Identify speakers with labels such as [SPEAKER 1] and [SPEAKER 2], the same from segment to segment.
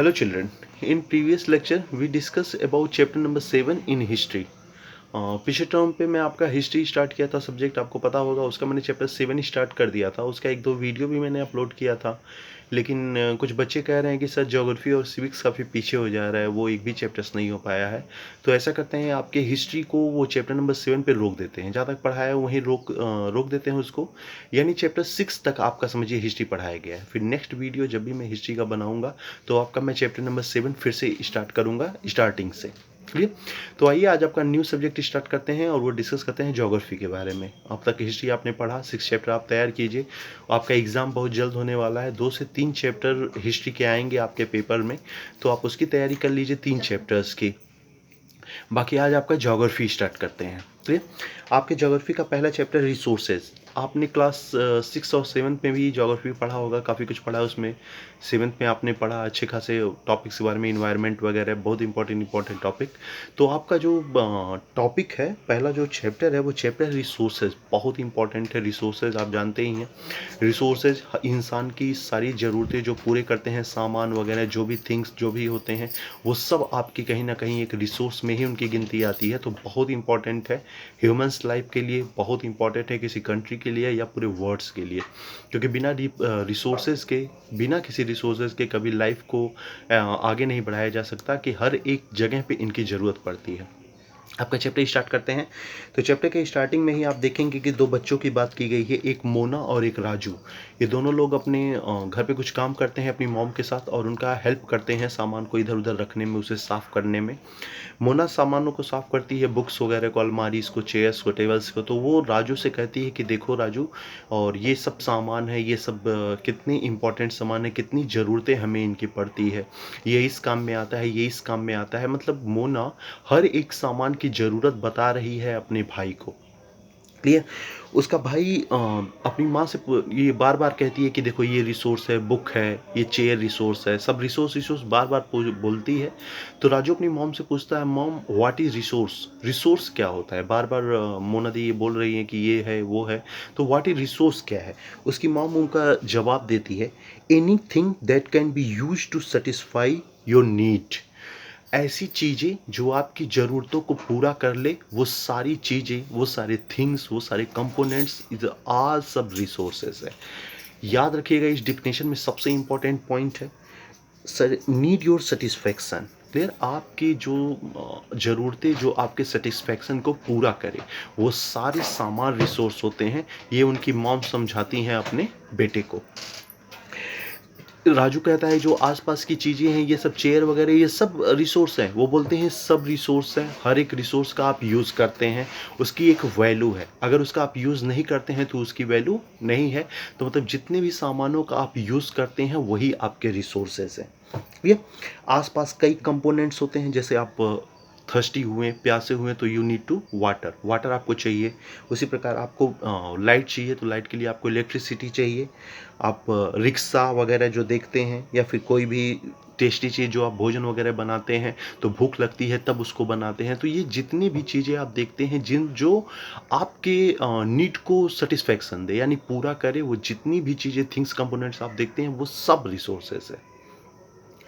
[SPEAKER 1] Hello children, in previous lecture we discussed about chapter number 7 in history. पिछले term पे मैं आपका history start किया था सब्जेक्ट, आपको पता होगा उसका मैंने चैप्टर 7 स्टार्ट कर दिया था। उसका एक दो वीडियो भी मैंने अपलोड किया था, लेकिन कुछ बच्चे कह रहे हैं कि सर ज्योग्राफी और सिविक्स काफ़ी पीछे हो जा रहा है, वो एक भी चैप्टर्स नहीं हो पाया है। तो ऐसा करते हैं, आपके हिस्ट्री को वो चैप्टर नंबर 7 पे रोक देते हैं, जहाँ तक पढ़ाया है वहीं रोक देते हैं उसको। यानी चैप्टर 6 तक आपका समझिए हिस्ट्री पढ़ाया गया है। फिर नेक्स्ट वीडियो जब भी मैं हिस्ट्री का बनाऊंगा तो आपका मैं चैप्टर नंबर 7 फिर से स्टार्ट करूँगा स्टार्टिंग से। क्लियर? तो आइए आज आपका न्यू सब्जेक्ट स्टार्ट करते हैं और वो डिस्कस करते हैं ज्योग्राफी के बारे में। अब तक हिस्ट्री आपने पढ़ा, 6 चैप्टर आप तैयार कीजिए। आपका एग्जाम बहुत जल्द होने वाला है, 2 से 3 चैप्टर हिस्ट्री के आएंगे आपके पेपर में, तो आप उसकी तैयारी कर लीजिए 3 चैप्टर्स की। बाकी आज आपका ज्योग्राफी स्टार्ट करते हैं। तो ये आपके ज्योग्राफी का पहला चैप्टर रिसोर्सेज। आपने क्लास 6 और 7 में भी ज्योग्राफी पढ़ा होगा, काफ़ी कुछ पढ़ा है उसमें। 7 में आपने पढ़ा अच्छे खासे टॉपिक्स के बारे में, इन्वायरमेंट वगैरह, बहुत इंपॉर्टेंट टॉपिक। तो आपका जो टॉपिक है, पहला जो चैप्टर है वो चैप्टर रिसोर्सेज, बहुत इंपॉर्टेंट है। रिसोर्सेज आप जानते ही हैं, रिसोर्सेज इंसान की सारी ज़रूरतें जो पूरे करते हैं, सामान वगैरह जो भी थिंग्स जो भी होते हैं, वो सब आपकी कहीं ना कहीं एक रिसोर्स में ही उनकी गिनती आती है। तो बहुत इंपॉर्टेंट है ह्यूमंस लाइफ के लिए, बहुत इंपॉर्टेंट है किसी कंट्री के लिए या पूरे वर्ल्ड्स के लिए, क्योंकि बिना रिसोर्सेज के, बिना किसी रिसोर्सेज के कभी लाइफ को आगे नहीं बढ़ाया जा सकता, कि हर एक जगह पे इनकी ज़रूरत पड़ती है। आपका चैप्टर स्टार्ट करते हैं। तो चैप्टर के स्टार्टिंग में ही आप देखेंगे कि 2 बच्चों की बात की गई है, एक मोना और एक राजू। ये दोनों लोग अपने घर पे कुछ काम करते हैं अपनी मॉम के साथ, और उनका हेल्प करते हैं सामान को इधर उधर रखने में, उसे साफ़ करने में। मोना सामानों को साफ़ करती है, बुक्स वगैरह को, अलमारीज को, चेयर्स को, टेबल्स को। तो वो राजू से कहती है कि देखो राजू, और ये सब सामान है, ये सब कितने इंपॉर्टेंट सामान है, कितनी ज़रूरतें हमें इनकी पड़ती है, ये इस काम में आता है, ये इस काम में आता है। मतलब मोना हर एक सामान की ज़रूरत बता रही है अपने भाई को। क्लियर? उसका भाई अपनी माँ से ये बार बार कहती है कि देखो ये रिसोर्स है, बुक है, ये चेयर रिसोर्स है, सब रिसोर्स बार बार बोलती है। तो राजू अपनी मॉम से पूछता है, mom what is resource, resource क्या होता है? बार बार मोना दी ये बोल रही है कि ये है वो है, तो व्हाट इज रिसोर्स क्या है? उसकी मॉम उनका जवाब देती है, anything that can be use to satisfy your need. ऐसी चीज़ें जो आपकी ज़रूरतों को पूरा कर ले, वो सारी चीज़ें, वो सारे थिंग्स, वो सारे कंपोनेंट्स, इज आल सब रिसोर्सेज है। याद रखिएगा, इस डिफिनेशन में सबसे इंपॉर्टेंट पॉइंट है sir, need your satisfaction. Clear? आपकी जो ज़रूरतें जो आपके सेटिस्फैक्शन को पूरा करे, वो सारे सामान रिसोर्स होते हैं। ये उनकी मॉम समझाती हैं अपने बेटे को। राजू कहता है जो आसपास की चीज़ें हैं, ये सब चेयर वगैरह, ये सब रिसोर्स हैं। वो बोलते हैं सब रिसोर्स हैं, हर एक रिसोर्स का आप यूज़ करते हैं, उसकी एक वैल्यू है। अगर उसका आप यूज़ नहीं करते हैं तो उसकी वैल्यू नहीं है। तो मतलब जितने भी सामानों का आप यूज़ करते हैं वही आपके रिसोर्सेज हैं। ये आसपास कई कंपोनेंट्स होते हैं, जैसे आप थर्स्टी हुए, प्यासे हुए, तो you need to water, water आपको चाहिए। उसी प्रकार आपको लाइट चाहिए, तो लाइट के लिए आपको इलेक्ट्रिसिटी चाहिए। आप रिक्शा वगैरह जो देखते हैं, या फिर कोई भी टेस्टी चीज़ जो आप भोजन वगैरह बनाते हैं, तो भूख लगती है तब उसको बनाते हैं। तो ये जितनी भी चीज़ें आप देखते हैं, जिन जो आपके नीड को सेटिस्फैक्शन दे, यानी पूरा करे, वो जितनी भी चीज़ें, थिंग्स, कंपोनेंट्स आप देखते हैं, वो सब रिसोर्सेज है।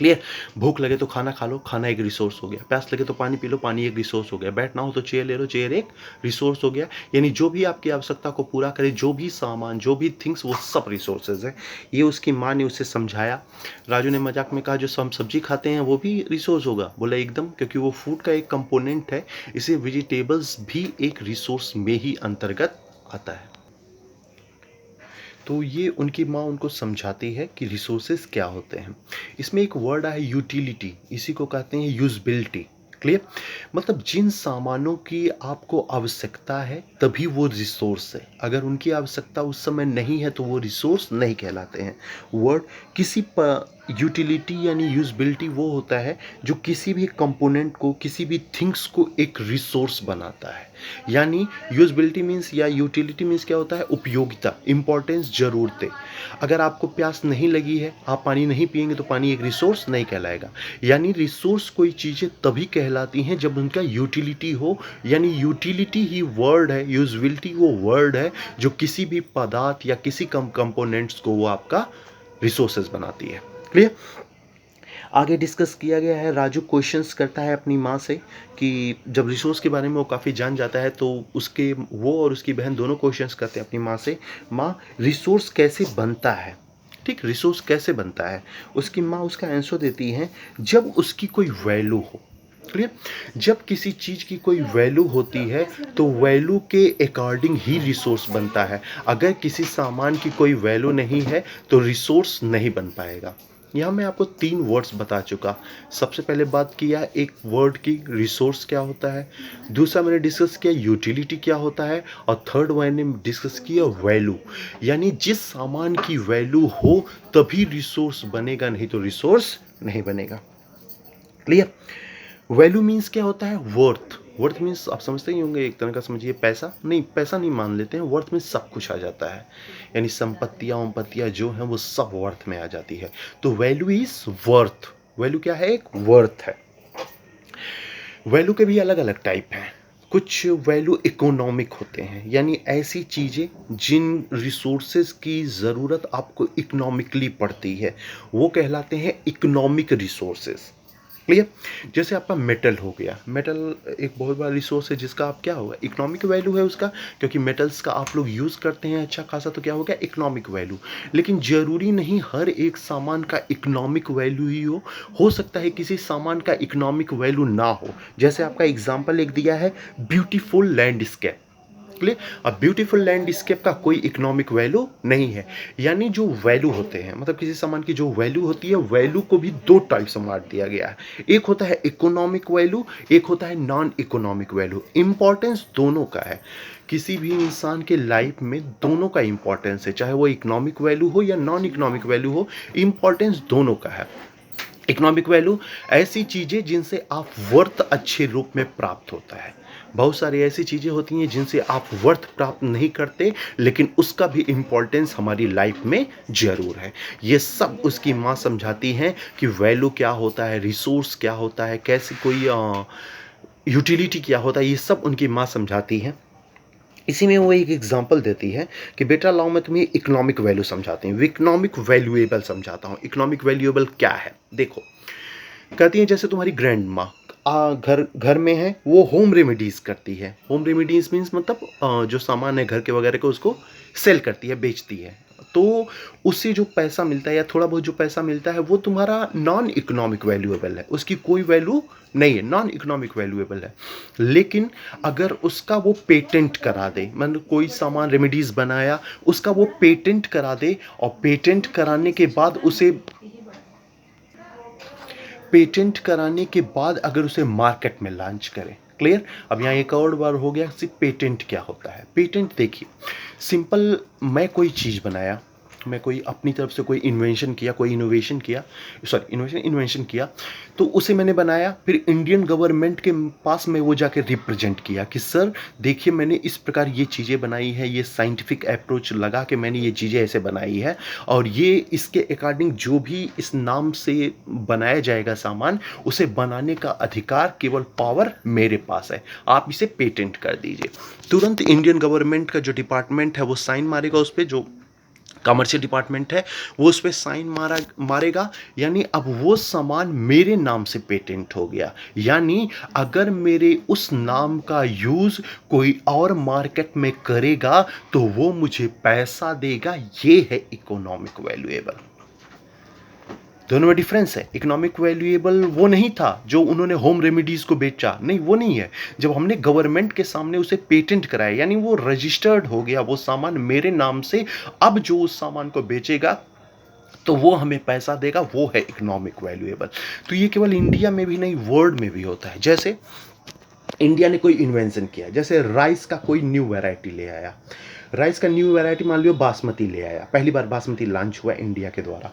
[SPEAKER 1] क्लियर? भूख लगे तो खाना खा लो, खाना एक रिसोर्स हो गया। प्यास लगे तो पानी पी लो, पानी एक रिसोर्स हो गया। बैठना हो तो चेयर ले लो, चेयर एक रिसोर्स हो गया। यानी जो भी आपकी आवश्यकता को पूरा करे, जो भी सामान, जो भी थिंग्स, वो सब रिसोर्सेज है। ये उसकी माँ ने उसे समझाया। राजू ने मजाक में कहा जो हम सब्जी खाते हैं वो भी रिसोर्स होगा। बोला एकदम, क्योंकि वो फूड का एक कंपोनेंट है। इसे वेजिटेबल्स भी एक रिसोर्स में ही अंतर्गत आता है। तो ये उनकी माँ उनको समझाती है कि रिसोर्सेज क्या होते हैं। इसमें एक वर्ड आया यूटिलिटी, इसी को कहते हैं यूजबिलिटी। क्लियर? मतलब जिन सामानों की आपको आवश्यकता है तभी वो रिसोर्स है, अगर उनकी आवश्यकता उस समय नहीं है तो वो रिसोर्स नहीं कहलाते हैं। वर्ड किसी यूटिलिटी यानी यूजबिलिटी वो होता है जो किसी भी कंपोनेंट को, किसी भी थिंग्स को एक रिसोर्स बनाता है। यानी यूजबिलिटी मीन्स या यूटिलिटी मीन्स क्या होता है? उपयोगिता, इंपॉर्टेंस, ज़रूरतें। अगर आपको प्यास नहीं लगी है, आप पानी नहीं पिएंगे, तो पानी एक रिसोर्स नहीं कहलाएगा। यानी रिसोर्स कोई चीज़ें तभी कहलाती हैं जब उनका यूटिलिटी हो। यानी यूटिलिटी ही वर्ड है, यूजबिलिटी वो वर्ड है जो किसी भी पदार्थ या किसी कंपोनेंट्स को वो आपका रिसोर्सेज बनाती है। क्लियर? आगे डिस्कस किया गया है, राजू क्वेश्चंस करता है अपनी माँ से कि जब रिसोर्स के बारे में वो काफ़ी जान जाता है तो उसके वो और उसकी बहन दोनों क्वेश्चंस करते हैं अपनी माँ से, माँ रिसोर्स कैसे बनता है, ठीक, रिसोर्स कैसे बनता है। उसकी माँ उसका आंसर देती है, जब उसकी कोई वैल्यू हो। क्लियर, जब किसी चीज़ की कोई वैल्यू होती है तो वैल्यू के अकॉर्डिंग ही रिसोर्स बनता है। अगर किसी सामान की कोई वैल्यू नहीं है तो रिसोर्स नहीं बन पाएगा। यहाँ मैं आपको 3 वर्ड्स बता चुका। सबसे पहले बात किया एक वर्ड की, रिसोर्स क्या होता है। दूसरा मैंने डिस्कस किया यूटिलिटी क्या होता है। और थर्ड मैंने डिस्कस किया वैल्यू, यानी जिस सामान की वैल्यू हो तभी रिसोर्स बनेगा, नहीं तो रिसोर्स नहीं बनेगा। क्लियर। वैल्यू मीन्स क्या होता है, वर्थ। वर्थ मीन्स आप समझते ही होंगे, एक तरह का समझिए पैसा, नहीं पैसा नहीं मान लेते हैं, वर्थ में सब कुछ आ जाता है, यानी संपत्तियां वंपत्तियां जो हैं वो सब वर्थ में आ जाती है। तो वैल्यू इज वर्थ। वैल्यू क्या है, एक वर्थ है। वैल्यू के भी अलग अलग टाइप हैं। कुछ वैल्यू इकोनॉमिक होते हैं, यानी ऐसी चीज़ें जिन रिसोर्सेज की ज़रूरत आपको इकोनॉमिकली पड़ती है वो कहलाते हैं इकोनॉमिक रिसोर्सेज। क्लियर। जैसे आपका मेटल हो गया, मेटल एक बहुत बड़ा रिसोर्स है जिसका आप क्या होगा, इकोनॉमिक वैल्यू है उसका, क्योंकि मेटल्स का आप लोग यूज़ करते हैं अच्छा खासा, तो क्या हो गया, इकोनॉमिक वैल्यू। लेकिन ज़रूरी नहीं हर एक सामान का इकोनॉमिक वैल्यू ही हो सकता है किसी सामान का इकोनॉमिक वैल्यू ना हो। जैसे आपका एग्जाम्पल एक दिया है, ब्यूटीफुल लैंडस्केप। क्लियर। अब ब्यूटीफुल लैंडस्केप का कोई इकोनॉमिक वैल्यू नहीं है। यानी जो वैल्यू होते हैं, मतलब किसी सामान की जो वैल्यू होती है, वैल्यू को भी 2 टाइप से बांट दिया गया है। एक होता है इकोनॉमिक वैल्यू, एक होता है नॉन इकोनॉमिक वैल्यू। इंपॉर्टेंस दोनों का है। किसी भी इंसान के लाइफ में दोनों का इंपॉर्टेंस है, चाहे वो इकोनॉमिक वैल्यू हो या नॉन इकोनॉमिक वैल्यू हो, इंपॉर्टेंस दोनों का है। इकोनॉमिक वैल्यू ऐसी चीजें जिनसे आप वर्थ अच्छे रूप में प्राप्त होता है। बहुत सारी ऐसी चीजें होती हैं जिनसे आप वर्थ प्राप्त नहीं करते, लेकिन उसका भी इंपॉर्टेंस हमारी लाइफ में जरूर है। ये सब उसकी माँ समझाती हैं कि वैल्यू क्या होता है, रिसोर्स क्या होता है, कैसे कोई यूटिलिटी क्या होता है, ये सब उनकी माँ समझाती हैं। इसी में वो एक एग्जांपल देती है कि बेटा लाओ मैं तुम्हें इकोनॉमिक वैल्यू समझाती हूँ, इकोनॉमिक वैल्यूएबल समझाता हूँ। इकोनॉमिक वैल्यूएबल क्या है, देखो, कहती है जैसे तुम्हारी ग्रैंड माँ घर घर में है, वो होम रेमेडीज करती है। होम रेमेडीज मीन्स मतलब जो सामान है घर के वगैरह को उसको सेल करती है, बेचती है। तो उससे जो पैसा मिलता है या थोड़ा बहुत जो पैसा मिलता है वो तुम्हारा नॉन इकोनॉमिक वैल्यूएबल है, उसकी कोई वैल्यू नहीं है, नॉन इकोनॉमिक वैल्यूएबल है। लेकिन अगर उसका वो पेटेंट करा दे, मतलब कोई सामान रेमेडीज बनाया, उसका वो पेटेंट करा दे, और पेटेंट कराने के बाद उसे पेटेंट कराने के बाद अगर उसे मार्केट में लॉन्च करें। क्लियर। अब यहाँ एक और बार हो गया, सिर्फ पेटेंट क्या होता है। पेटेंट देखिए, सिंपल, मैं कोई चीज़ बनाया, मैं कोई अपनी तरफ से कोई इन्वेंशन किया, कोई इनोवेशन किया, सॉरी इन्वेंशन किया, तो उसे मैंने बनाया, फिर इंडियन गवर्नमेंट के पास में वो जाके रिप्रेजेंट किया कि सर देखिए मैंने इस प्रकार ये चीज़ें बनाई है, ये साइंटिफिक अप्रोच लगा के मैंने ये चीज़ें ऐसे बनाई है, और ये इसके अकॉर्डिंग जो भी इस नाम से बनाया जाएगा सामान, उसे बनाने का अधिकार, केवल पावर मेरे पास है, आप इसे पेटेंट कर दीजिए। तुरंत इंडियन गवर्नमेंट का जो डिपार्टमेंट है वो साइन मारेगा उस पर, जो कमर्शियल डिपार्टमेंट है वो उस पर साइन मारेगा, यानी अब वो सामान मेरे नाम से पेटेंट हो गया। यानी अगर मेरे उस नाम का यूज कोई और मार्केट में करेगा तो वो मुझे पैसा देगा। ये है इकोनॉमिक वैल्यूएबल। दोनों में डिफरेंस है। इकोनॉमिक वैल्यूएबल वो नहीं था जो उन्होंने होम रेमेडीज को बेचा, नहीं वो नहीं है। जब हमने गवर्नमेंट के सामने उसे पेटेंट कराया, यानी वो रजिस्टर्ड हो गया, वो सामान मेरे नाम से, अब जो उस सामान को बेचेगा तो वो हमें पैसा देगा, वो है इकोनॉमिक वैल्यूएबल। तो ये केवल इंडिया में भी नहीं, वर्ल्ड में भी होता है। जैसे इंडिया ने कोई इन्वेंशन किया, जैसे राइस का कोई न्यू वैरायटी ले आया, राइस का न्यू वैरायटी मान लियो बासमती ले आया, पहली बार बासमती लॉन्च हुआ इंडिया के द्वारा।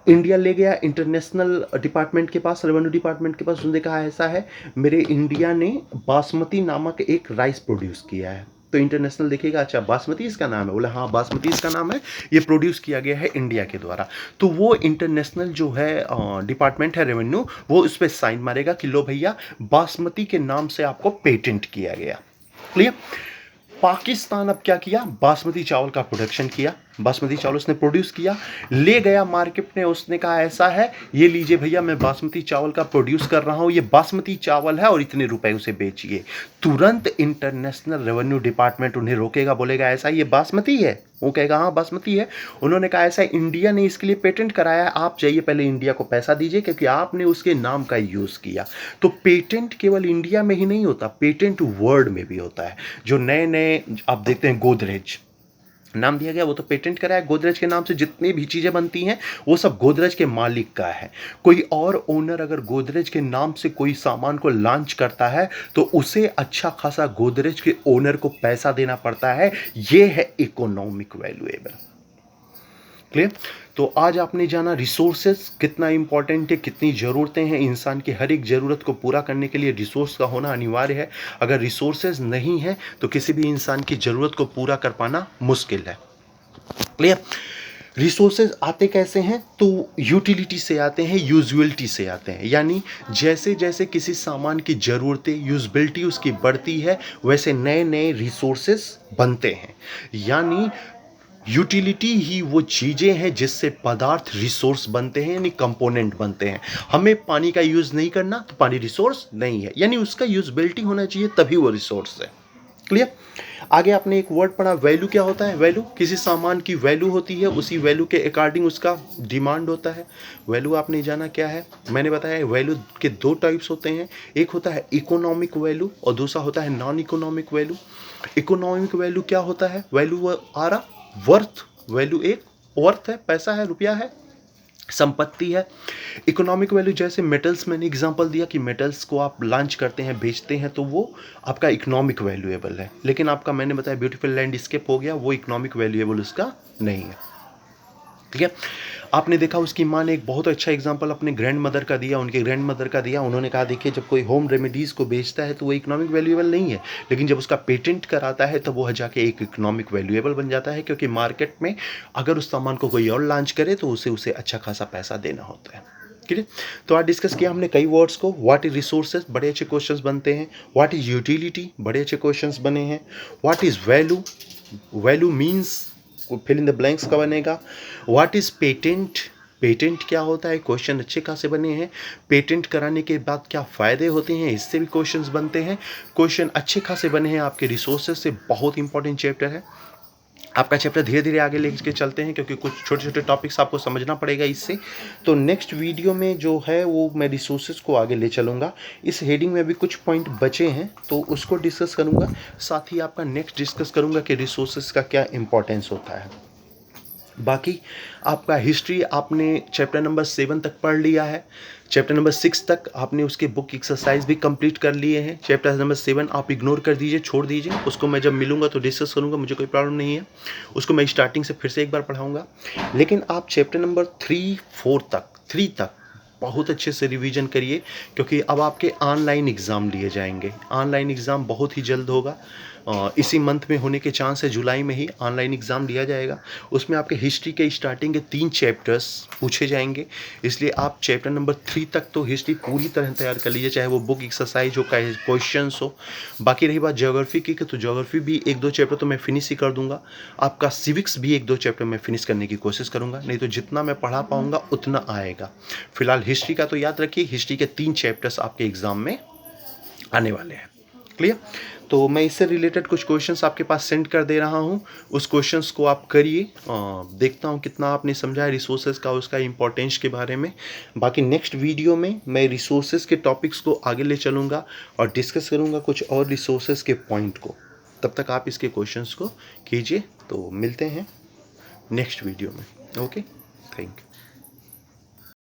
[SPEAKER 1] इंडिया ले गया इंटरनेशनल डिपार्टमेंट के पास, रेवेन्यू डिपार्टमेंट के पास, उसने कहा ऐसा है मेरे इंडिया ने बासमती नामक एक राइस प्रोड्यूस किया है। तो इंटरनेशनल देखेगा, अच्छा बासमती इसका नाम है, बोला हाँ बासमती इसका नाम है, ये प्रोड्यूस किया गया है इंडिया के द्वारा। तो वो इंटरनेशनल जो है डिपार्टमेंट है रेवेन्यू, वो उस पर साइन मारेगा कि लो भैया बासमती के नाम से आपको पेटेंट किया गया। क्लियर। पाकिस्तान अब क्या किया, बासमती चावल का प्रोडक्शन किया, बासमती चावल उसने प्रोड्यूस किया, ले गया मार्केट में, उसने कहा ऐसा है, ये लीजिए भैया मैं बासमती चावल का प्रोड्यूस कर रहा हूँ, ये बासमती चावल है और इतने रुपए उसे बेचिए। तुरंत इंटरनेशनल रेवेन्यू डिपार्टमेंट उन्हें रोकेगा, बोलेगा ऐसा ये बासमती है, वो कहेगा हाँ बासमती है। उन्होंने कहा ऐसा इंडिया ने इसके लिए पेटेंट कराया है, आप जाइए पहले इंडिया को पैसा दीजिए क्योंकि आपने उसके नाम का यूज़ किया। तो पेटेंट केवल इंडिया में ही नहीं होता, पेटेंट वर्ल्ड में भी होता है। जो नए नए आप देखते हैं, गोदरेज नाम दिया गया, वो तो पेटेंट कराया, गोदरेज के नाम से जितनी भी चीज़ें बनती हैं वो सब गोदरेज के मालिक का है। कोई और ओनर अगर गोदरेज के नाम से कोई सामान को लॉन्च करता है तो उसे अच्छा खासा गोदरेज के ओनर को पैसा देना पड़ता है। ये है इकोनॉमिक वैल्यूएबल। क्लियर? तो आज आपने जाना रिसोर्सेज कितना इंपॉर्टेंट है, कितनी ज़रूरतें हैं। इंसान की हर एक ज़रूरत को पूरा करने के लिए रिसोर्स का होना अनिवार्य है। अगर रिसोर्सेज नहीं है तो किसी भी इंसान की ज़रूरत को पूरा कर पाना मुश्किल है। क्लियर? रिसोर्सेज आते कैसे हैं? तो यूटिलिटी से आते हैं, यूजुअलिटी से आते हैं। यानी जैसे जैसे किसी सामान की ज़रूरतें, यूजबिलिटी उसकी बढ़ती है, वैसे नए नए रिसोर्सेज बनते हैं। यानी यूटिलिटी ही वो चीज़ें हैं जिससे पदार्थ रिसोर्स बनते हैं, यानी कंपोनेंट बनते हैं। हमें पानी का यूज़ नहीं करना तो पानी रिसोर्स नहीं है, यानी उसका यूजबिलिटी होना चाहिए तभी वो रिसोर्स है। क्लियर? आगे आपने एक वर्ड पढ़ा, वैल्यू क्या होता है? वैल्यू किसी सामान की वैल्यू होती है, उसी वैल्यू के अकॉर्डिंग उसका डिमांड होता है। वैल्यू आपने जाना क्या है, मैंने बताया वैल्यू के दो टाइप्स होते हैं, एक होता है इकोनॉमिक वैल्यू और दूसरा होता है non economic value. Economic value क्या होता है? वैल्यू आ रहा वर्थ, वैल्यू एक वर्थ है, पैसा है, रुपया है, संपत्ति है। इकोनॉमिक वैल्यू जैसे मेटल्स, मैंने एग्जांपल दिया कि मेटल्स को आप लॉन्च करते हैं, बेचते हैं, तो वो आपका इकोनॉमिक वैल्यूएबल है। लेकिन आपका मैंने बताया ब्यूटीफुल लैंडस्केप हो गया, वो इकोनॉमिक वैल्यूएबल उसका नहीं है। ठीक है? आपने देखा उसकी माँ ने एक बहुत अच्छा एग्जांपल अपने ग्रैंड मदर का दिया, उनके ग्रैंड मदर का दिया। उन्होंने कहा देखिए जब कोई होम रेमेडीज़ को बेचता है तो वो इकोनॉमिक वैल्यूएबल नहीं है, लेकिन जब उसका पेटेंट कराता है तो वो जाके एक इकोनॉमिक वैल्यूएबल बन जाता है, क्योंकि मार्केट में अगर उस सामान को कोई और लॉन्च करे तो उसे अच्छा खासा पैसा देना होता है। ठीक है? तो आज डिस्कस किया हमने कई वर्ड्स को। व्हाट इज रिसोर्सेज, बड़े अच्छे क्वेश्चंस बनते हैं। व्हाट इज यूटिलिटी, बड़े अच्छे क्वेश्चंस बने हैं। What is value, value means fill in the blanks का बनेगा। व्हाट इज पेटेंट, पेटेंट क्या होता है, क्वेश्चन अच्छे खासे बने हैं। पेटेंट कराने के बाद क्या फ़ायदे होते हैं, इससे भी क्वेश्चंस बनते हैं। क्वेश्चन अच्छे खासे बने हैं आपके रिसोर्सेज से, बहुत इंपॉर्टेंट चैप्टर है। आपका चैप्टर धीरे धीरे आगे लेके चलते हैं क्योंकि कुछ छोटे छोटे टॉपिक्स आपको समझना पड़ेगा इससे। तो नेक्स्ट वीडियो में जो है वो मैं रिसोर्सेज को आगे ले चलूँगा। इस हेडिंग में भी कुछ पॉइंट बचे हैं तो उसको डिस्कस करूँगा, साथ ही आपका नेक्स्ट डिस्कस करूँगा कि रिसोर्सेज का क्या इंपॉर्टेंस होता है। बाकी आपका हिस्ट्री आपने चैप्टर नंबर 7 तक पढ़ लिया है, चैप्टर नंबर 6 तक आपने उसके बुक एक्सरसाइज भी कंप्लीट कर लिए हैं। चैप्टर नंबर 7 आप इग्नोर कर दीजिए, छोड़ दीजिए, उसको मैं जब मिलूंगा तो डिस्कस करूंगा, मुझे कोई प्रॉब्लम नहीं है। उसको मैं स्टार्टिंग से फिर से एक बार पढ़ाऊंगा। लेकिन आप चैप्टर नंबर 3 तक बहुत अच्छे से रिवीजन करिए, क्योंकि अब आपके ऑनलाइन एग्ज़ाम लिए जाएंगे। ऑनलाइन एग्ज़ाम बहुत ही जल्द होगा, इसी मंथ में होने के चांस है, जुलाई में ही ऑनलाइन एग्ज़ाम लिया जाएगा। उसमें आपके हिस्ट्री के स्टार्टिंग के 3 चैप्टर्स पूछे जाएंगे, इसलिए आप चैप्टर नंबर 3 तक तो हिस्ट्री पूरी तरह तैयार कर लीजिए, चाहे वो बुक एक्सरसाइज हो, क्वेश्चंस हो। बाकी रही बात ज्योग्राफी की, तो ज्योग्राफी भी 1-2 चैप्टर तो मैं फिनिश ही कर दूंगा। आपका सिविक्स भी 1-2 चैप्टर मैं फिनिश करने की कोशिश करूँगा, नहीं तो जितना मैं पढ़ा पाऊँगा उतना आएगा। फिलहाल हिस्ट्री का तो याद रखिए, हिस्ट्री के 3 चैप्टर्स आपके एग्ज़ाम में आने वाले हैं। क्लियर? तो मैं इससे रिलेटेड कुछ क्वेश्चंस आपके पास सेंड कर दे रहा हूं, उस क्वेश्चंस को आप करिए। देखता हूं कितना आपने समझा है रिसोर्सेज का, उसका इंपॉर्टेंस के बारे में। बाकी नेक्स्ट वीडियो में मैं रिसोर्सेज के टॉपिक्स को आगे ले चलूँगा और डिस्कस करूँगा कुछ और रिसोर्सेज के पॉइंट को। तब तक आप इसके क्वेश्चंस को कीजिए। तो मिलते हैं नेक्स्ट वीडियो में। Okay, thank you.